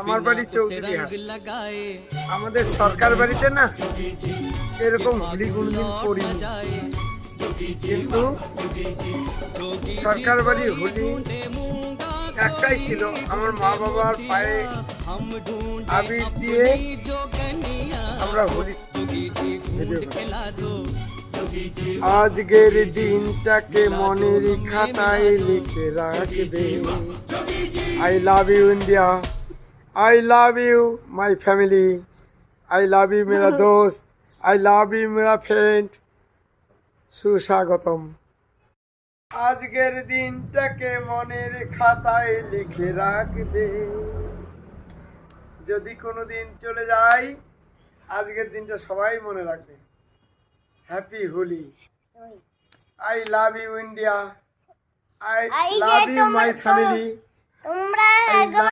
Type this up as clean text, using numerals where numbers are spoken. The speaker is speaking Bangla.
আমার বাড়ি চৌধুরীহাট। আমাদের সরকার বাড়িতে না এরকম হোলি কোনোদিন করিনি, কিন্তু সরকার বাড়ি হোলি একটাই ছিল, আমার মা বাবার পায়ে আবির দিয়ে আমরা হোলি আজকের দিনটাকে মনের খাতায় লিখে রাখবে। I love you India, I love you my family, I love you मेरा दोस्त, I love you मेरा फ्रेंड। সুস্বাগতম। আজকের দিনটাকে মনের খাতায় লিখে রাখবে, যদি কোনোদিন চলে যায় আজকের দিনটা সবাই মনে রাখবে। Happy Holi. I love you India, I love you my family, I love